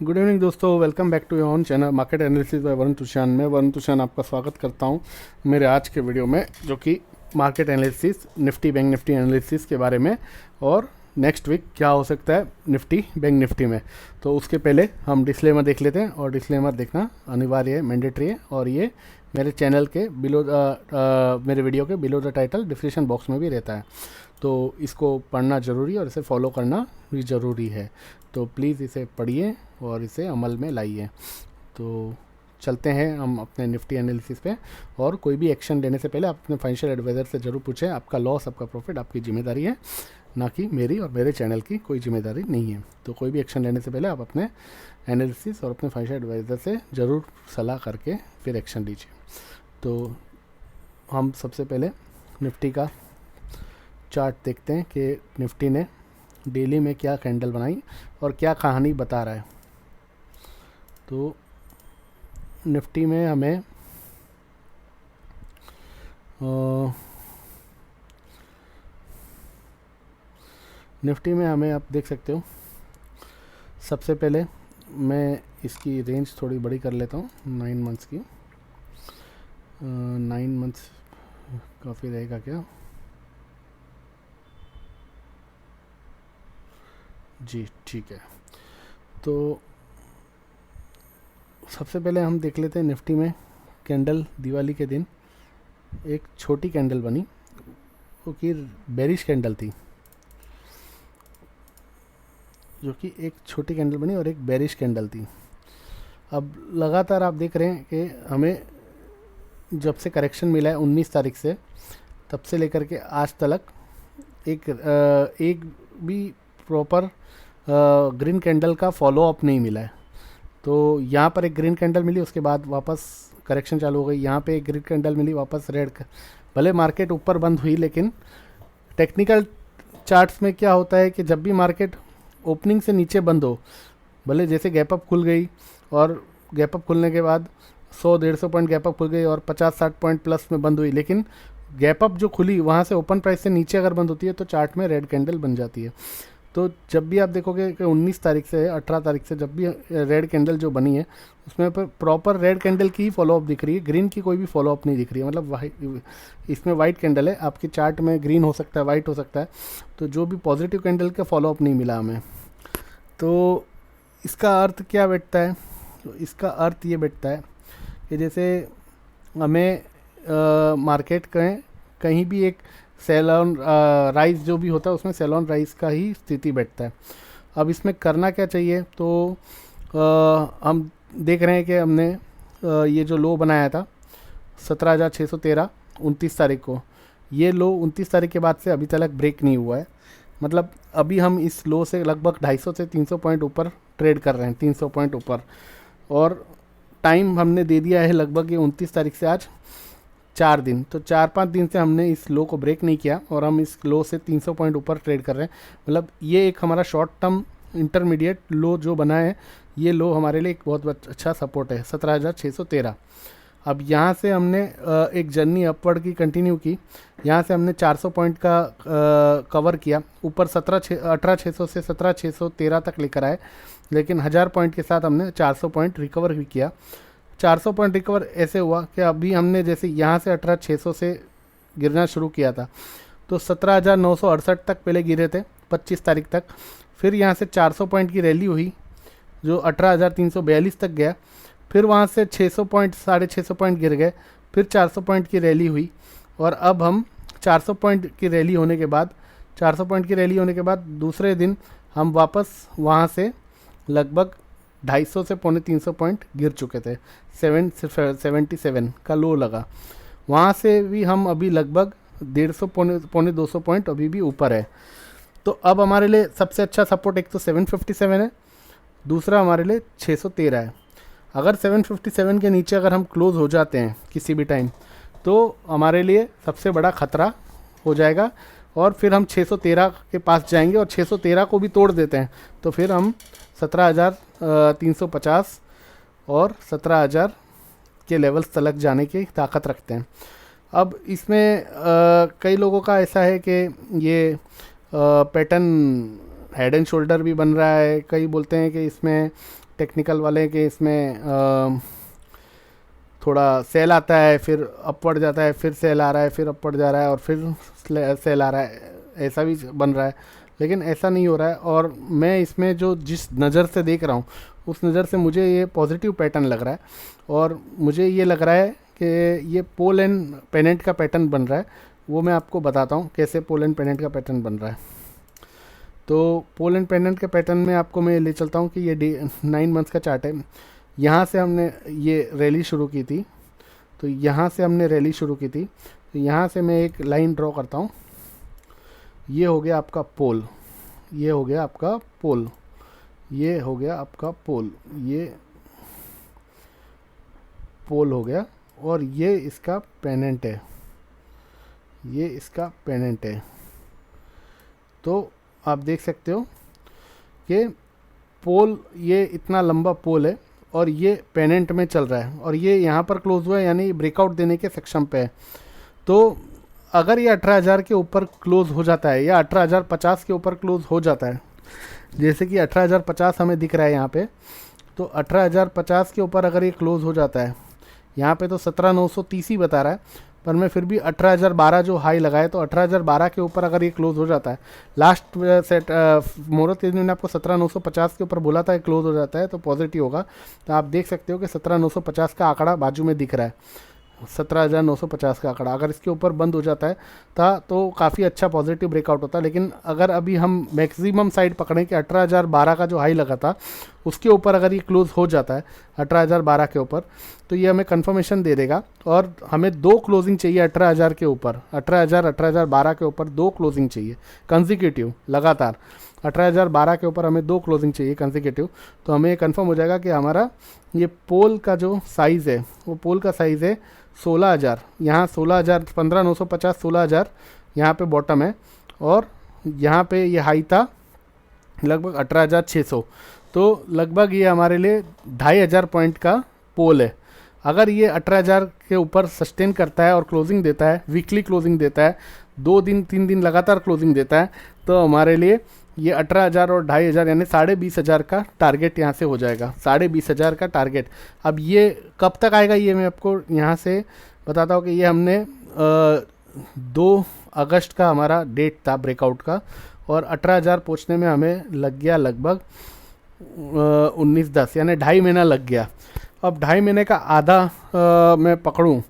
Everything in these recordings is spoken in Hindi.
गुड इवनिंग दोस्तों, welcome back to your on channel market analysis by Varun Tushan. मैं वरुण तुषान आपका स्वागत करता हूं मेरे आज के वीडियो में, जो कि market analysis Nifty bank Nifty analysis के बारे में और नेक्स्ट वीक क्या हो सकता है निफ्टी बैंक निफ्टी में। तो उसके पहले हम डिस्क्लेमर देख लेते हैं, और डिस्क्लेमर देखना अनिवार्य है, मैंडेटरी है, और ये मेरे चैनल के बिलो मेरे वीडियो के below the title description box में भी रहता है। तो इसको पढ़ना ज़रूरी है और इसे फॉलो करना भी ज़रूरी है। तो प्लीज़ इसे पढ़िए और इसे अमल में लाइए। तो चलते हैं हम अपने निफ्टी एनालिसिस पे। और कोई भी एक्शन लेने से पहले आप अपने फाइनेंशियल एडवाइज़र से ज़रूर पूछें। आपका लॉस, आपका प्रॉफिट आपकी जिम्मेदारी है, ना कि मेरी और मेरे चैनल की कोई जिम्मेदारी नहीं है। तो कोई भी एक्शन लेने से पहले आप अपने एनालिसिस और अपने फाइनेंशियल एडवाइज़र से ज़रूर सलाह करके फिर एक्शन लीजिए। तो हम सबसे पहले निफ्टी का चार्ट देखते हैं कि निफ्टी ने डेली में क्या कैंडल बनाई और क्या कहानी बता रहा है। तो निफ्टी में हमें आप देख सकते हो, सबसे पहले मैं इसकी रेंज थोड़ी बड़ी कर लेता हूँ 9 मंथ्स की। 9 मंथ्स काफ़ी रहेगा क्या? जी ठीक है। तो सबसे पहले हम देख लेते हैं निफ्टी में कैंडल दिवाली के दिन एक छोटी कैंडल बनी, वो कि बेरिश कैंडल थी, जो कि एक छोटी कैंडल बनी और एक बेरिश कैंडल थी। अब लगातार आप देख रहे हैं कि हमें जब से करेक्शन मिला है 19 तारीख से, तब से लेकर के आज तक एक भी प्रॉपर ग्रीन कैंडल का फॉलो अप नहीं मिला है। तो यहाँ पर एक ग्रीन कैंडल मिली, उसके बाद वापस करेक्शन चालू हो गई। यहाँ पे एक ग्रीन कैंडल मिली, वापस रेड। भले मार्केट ऊपर बंद हुई, लेकिन टेक्निकल चार्ट्स में क्या होता है कि जब भी मार्केट ओपनिंग से नीचे बंद हो, भले जैसे गैप अप खुल गई और गैप अप खुलने के बाद 100-150 पॉइंट गैप अप खुल गई और 50-60 पॉइंट प्लस में बंद हुई, लेकिन गैप अप जो खुली वहाँ से ओपन प्राइस से नीचे अगर बंद होती है तो चार्ट में रेड कैंडल बन जाती है। तो जब भी आप देखोगे कि 19 तारीख से 18 तारीख से जब भी रेड कैंडल जो बनी है, उसमें पर प्रॉपर रेड कैंडल की ही फॉलोअप दिख रही है, ग्रीन की कोई भी फॉलोअप नहीं दिख रही है। मतलब वाइट, इसमें वाइट कैंडल है, आपकी चार्ट में ग्रीन हो सकता है, वाइट हो सकता है। तो जो भी पॉजिटिव कैंडल का फॉलोअप नहीं मिला हमें। तो इसका अर्थ क्या बैठता है? तो इसका अर्थ ये बैठता है कि जैसे हमें मार्केट कहीं भी एक सेल ऑन राइज जो भी होता है, उसमें सेल ऑन राइज का ही स्थिति बैठता है। अब इसमें करना क्या चाहिए? तो हम देख रहे हैं कि हमने ये जो लो बनाया था 17,613 29 तारीख को, ये लो 29 तारीख के बाद से अभी तक ब्रेक नहीं हुआ है। मतलब अभी हम इस लो से लगभग 250 से 300 पॉइंट ऊपर ट्रेड कर रहे हैं, 300 पॉइंट ऊपर। और टाइम हमने दे दिया है लगभग ये 29 तारीख से आज 4 दिन। तो 4-5 दिन से हमने इस लो को ब्रेक नहीं किया और हम इस लो से 300 पॉइंट ऊपर ट्रेड कर रहे हैं। मतलब ये एक हमारा शॉर्ट टर्म इंटरमीडिएट लो जो बना है, ये लो हमारे लिए एक बहुत अच्छा सपोर्ट है 17,613। अब यहाँ से हमने एक जर्नी अपवर्ड की कंटिन्यू की। यहाँ से हमने 400 पॉइंट का कवर किया, ऊपर 18,600 से 17,613 तक लेकर आए, लेकिन 1000 पॉइंट के साथ हमने 400 पॉइंट रिकवर भी किया। 400 पॉइंट रिकवर ऐसे हुआ कि अभी हमने जैसे यहाँ से 18,600 से गिरना शुरू किया था, तो 17,968 तक पहले गिरे थे 25 तारीख तक। फिर यहाँ से 400 पॉइंट की रैली हुई जो 18,342 तक गया। फिर वहाँ से 600 पॉइंट 650 पॉइंट गिर गए, फिर 400 पॉइंट की रैली हुई। और अब हम 400 पॉइंट की रैली होने के बाद दूसरे दिन हम वापस वहाँ से लगभग 250 से 250 पॉइंट गिर चुके थे। 77 का लो लगा। वहाँ से भी हम अभी लगभग 150 200 पॉइंट अभी भी ऊपर है। तो अब हमारे लिए सबसे अच्छा सपोर्ट एक तो 757 है, दूसरा हमारे लिए 613 है। अगर 757 के नीचे अगर हम क्लोज हो जाते हैं किसी भी टाइम, तो हमारे लिए सबसे बड़ा खतरा हो जाएगा। और फिर हम 613 के पास जाएंगे और 613 को भी तोड़ देते हैं, तो फिर हम 17,350 और 17,000 के लेवल्स तक जाने की ताकत रखते हैं। अब इसमें कई लोगों का ऐसा है कि ये पैटर्न हेड एंड शोल्डर भी बन रहा है, कई बोलते हैं कि इसमें टेक्निकल वाले के इसमें थोड़ा सेल आता है, फिर अपवर्ड जाता है, फिर सेल आ रहा है, फिर अपवर्ड जा रहा है और फिर सेल आ रहा है, ऐसा भी बन रहा है। लेकिन ऐसा नहीं हो रहा है, और मैं इसमें जो जिस नज़र से देख रहा हूँ उस नज़र से मुझे ये पॉजिटिव पैटर्न लग रहा है, और मुझे ये लग रहा है कि ये पोल एंड पेनेंट का पैटर्न बन रहा है। वो मैं आपको बताता हूँ कैसे पोल एंड पेनेंट का पैटर्न बन रहा है। तो पोल एंड पेनेंट के पैटर्न में आपको मैं ले चलता हूँ कि ये 9 मंथ्स का चार्ट है। यहाँ से हमने ये रैली शुरू की थी, तो यहाँ से हमने रैली शुरू की थी, तो यहाँ से मैं एक लाइन ड्रॉ करता हूँ। ये हो गया आपका पोल, ये हो गया आपका पोल, ये हो गया आपका पोल, ये पोल हो गया, और ये इसका पेनेंट है, ये इसका पेनेंट है। तो आप देख सकते हो कि पोल, ये इतना लंबा पोल है और ये पेनेंट में चल रहा है, और ये यहाँ पर क्लोज हुआ है, यानी ब्रेकआउट देने के सक्षम पे है। तो अगर ये 18,000 के ऊपर क्लोज हो जाता है या 18,050 के ऊपर क्लोज हो जाता है, जैसे कि 18,050 हमें दिख रहा है यहाँ पे, तो 18,050 के ऊपर अगर ये क्लोज हो जाता है, यहाँ पे तो 17,930 ही बता रहा है, पर मैं फिर भी 18,012 जो हाई लगाए, तो 18,012 के ऊपर अगर ये क्लोज हो जाता है, लास्ट सेट मुहूर्त के दिन मैंने आपको 17,950 के ऊपर बोला था क्लोज हो जाता है तो पॉजिटिव होगा। तो आप देख सकते हो कि 17,950 का आंकड़ा बाजू में दिख रहा है, 17,950 का आंकड़ा अगर इसके ऊपर बंद हो जाता है तो काफ़ी अच्छा पॉजिटिव ब्रेकआउट होता है। लेकिन अगर अभी हम मैक्सिमम साइड पकड़ें कि 18,012 का जो हाई लगा था उसके ऊपर अगर ये क्लोज हो जाता है 18,012 के ऊपर, तो ये हमें कंफर्मेशन दे देगा, और हमें 2 क्लोजिंग चाहिए 18,000 के ऊपर, 18,012 के ऊपर 2 क्लोजिंग चाहिए कंसेक्यूटिव लगातार। 18,012 के ऊपर हमें 2 क्लोजिंग चाहिए कंसेक्यूटिव, तो हमें कंफर्म हो जाएगा कि हमारा ये पोल का जो साइज़ है वो पोल का साइज़ है 16,000, यहाँ 16,000, 15,950, 16,000 यहाँ पे बॉटम है, और यहाँ पे ये हाई था लगभग 18,600, तो लगभग ये हमारे लिए 2,500 पॉइंट का पोल है। अगर ये 18,000 के ऊपर सस्टेन करता है और क्लोजिंग देता है, वीकली क्लोजिंग देता है, 2 दिन 3 दिन लगातार क्लोजिंग देता है, तो हमारे लिए ये 18,000 और 2,500 यानी 20,500 का टारगेट यहाँ से हो जाएगा, 20,500 का टारगेट। अब ये कब तक आएगा ये मैं आपको यहाँ से बताता हूँ कि ये हमने 2 अगस्त का हमारा डेट था ब्रेकआउट का, और 18,000 पहुँचने में हमें लग गया लगभग 19-10 यानी 2.5 महीना लग गया। अब 2.5 महीने का आधा मैं पकड़ूँ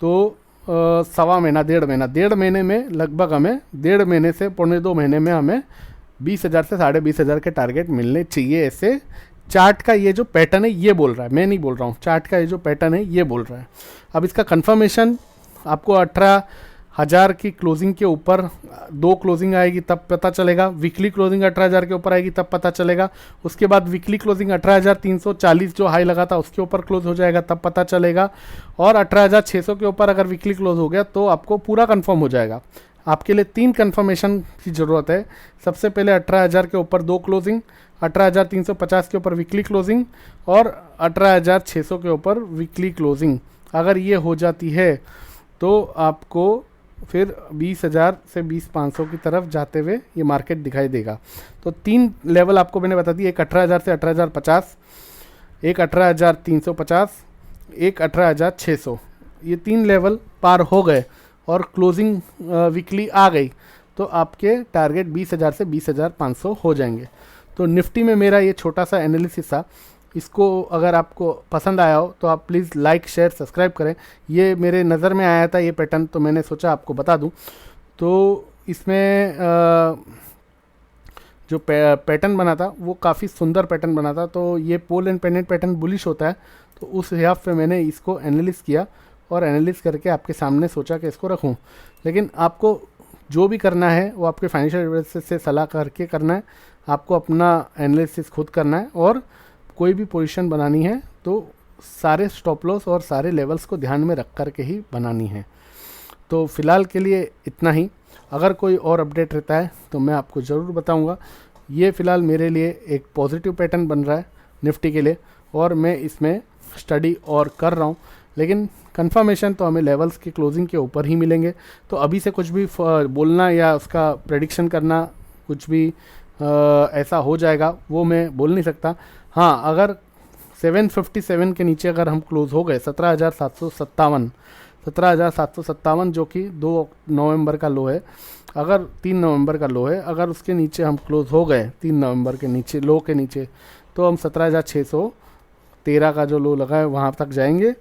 तो 1.25 महीना, 1.5 महीने में लगभग हमें 1.5 महीने से 1.25-2 महीने में हमें 20,000 से 20,500 के टारगेट मिलने चाहिए। ऐसे चार्ट का ये जो पैटर्न है ये बोल रहा है, मैं नहीं बोल रहा हूँ, चार्ट का ये जो पैटर्न है ये बोल रहा है। अब इसका कंफर्मेशन आपको 18,000 की क्लोजिंग के ऊपर 2 क्लोजिंग आएगी तब पता चलेगा, वीकली क्लोजिंग 18,000 के ऊपर आएगी तब पता चलेगा, उसके बाद वीकली क्लोजिंग 18,340 जो हाई लगा था उसके ऊपर क्लोज हो जाएगा तब पता चलेगा, और 18,600 के ऊपर अगर वीकली क्लोज हो गया तो आपको पूरा कंफर्म हो जाएगा। आपके लिए 3 कंफर्मेशन की ज़रूरत है। सबसे पहले 18,000 के ऊपर 2 क्लोजिंग, 18,350 के ऊपर वीकली क्लोजिंग, और 18,600 के ऊपर वीकली क्लोजिंग। अगर ये हो जाती है तो आपको फिर 20,000 से 20,500 की तरफ जाते हुए ये मार्केट दिखाई देगा। तो 3 लेवल आपको मैंने बता दी, एक 18,000 से 18,050, एक 18,350, एक 18,600। ये 3 लेवल पार हो गए और क्लोजिंग वीकली आ गई तो आपके टारगेट 20,000 से 20,500 हो जाएंगे। तो निफ्टी में मेरा ये छोटा सा एनालिसिस था, इसको अगर आपको पसंद आया हो तो आप प्लीज़ लाइक शेयर सब्सक्राइब करें। ये मेरे नज़र में आया था ये पैटर्न, तो मैंने सोचा आपको बता दूं। तो इसमें जो पैटर्न बना था वो काफ़ी सुंदर पैटर्न बना था। तो ये pole and pendant pattern bullish होता है, तो उस हिसाब से मैंने इसको एनालिस किया और एनालिस करके आपके सामने सोचा कि इसको रखूं। लेकिन आपको जो भी करना है वो आपके फाइनेंशियल एडवाइजर से सलाह करके करना है, आपको अपना एनालिसिस खुद करना है, और कोई भी पोजीशन बनानी है तो सारे स्टॉप लॉस और सारे लेवल्स को ध्यान में रख कर के ही बनानी है। तो फ़िलहाल के लिए इतना ही। अगर कोई और अपडेट रहता है तो मैं आपको ज़रूर बताऊंगा। ये फ़िलहाल मेरे लिए एक पॉजिटिव पैटर्न बन रहा है निफ्टी के लिए, और मैं इसमें स्टडी और कर रहा हूँ। लेकिन कंफर्मेशन तो हमें लेवल्स की क्लोजिंग के ऊपर ही मिलेंगे। तो अभी से कुछ भी बोलना या उसका प्रेडिक्शन करना कुछ भी ऐसा हो जाएगा वो मैं बोल नहीं सकता। हाँ, अगर 757 के नीचे अगर हम क्लोज़ हो गए, 17,757 जो कि 2 नवंबर का लो है, अगर 3 नवंबर का लो है, अगर उसके नीचे हम क्लोज़ हो गए 3 नवंबर के नीचे, लो के नीचे, तो हम 17,613 का जो लो लगा है वहाँ तक जाएंगे।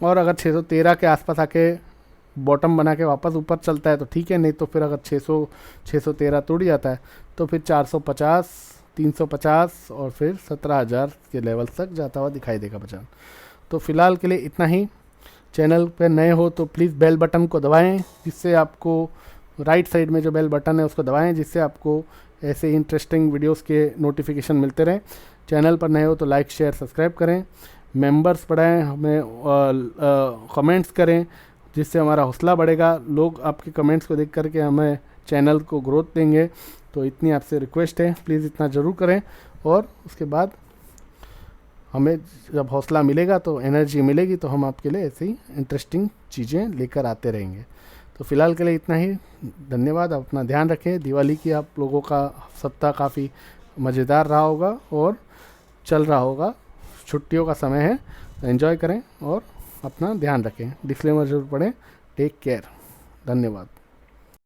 और अगर 613 के आसपास आके बॉटम बना के वापस ऊपर चलता है तो ठीक है, नहीं तो फिर अगर 613 टूट जाता है तो फिर 450, 350 और फिर 17,000 के लेवल तक जाता हुआ दिखाई देगा बचान। तो फ़िलहाल के लिए इतना ही। चैनल पे नए हो तो प्लीज़ बेल बटन को दबाएं, जिससे आपको राइट साइड में जो बेल बटन है उसको दबाएं, जिससे आपको ऐसे इंटरेस्टिंग वीडियोस के नोटिफिकेशन मिलते रहें। चैनल पर नए हो तो लाइक शेयर सब्सक्राइब करें, मेंबर्स बढ़ाएं, हमें कमेंट्स करें, जिससे हमारा हौसला बढ़ेगा। लोग आपके कमेंट्स को देख करके हमें चैनल को ग्रोथ देंगे। तो इतनी आपसे रिक्वेस्ट है, प्लीज़ इतना ज़रूर करें। और उसके बाद हमें जब हौसला मिलेगा तो एनर्जी मिलेगी, तो हम आपके लिए ऐसी इंटरेस्टिंग चीज़ें लेकर आते रहेंगे। तो फ़िलहाल के लिए इतना ही। धन्यवाद। आप अपना ध्यान रखें। दिवाली की आप लोगों का सप्ताह काफ़ी मज़ेदार रहा होगा और चल रहा होगा। छुट्टियों का समय है, एंजॉय करें और अपना ध्यान रखें। डिस्क्लेमर जरूर पढ़ें। Take care. धन्यवाद।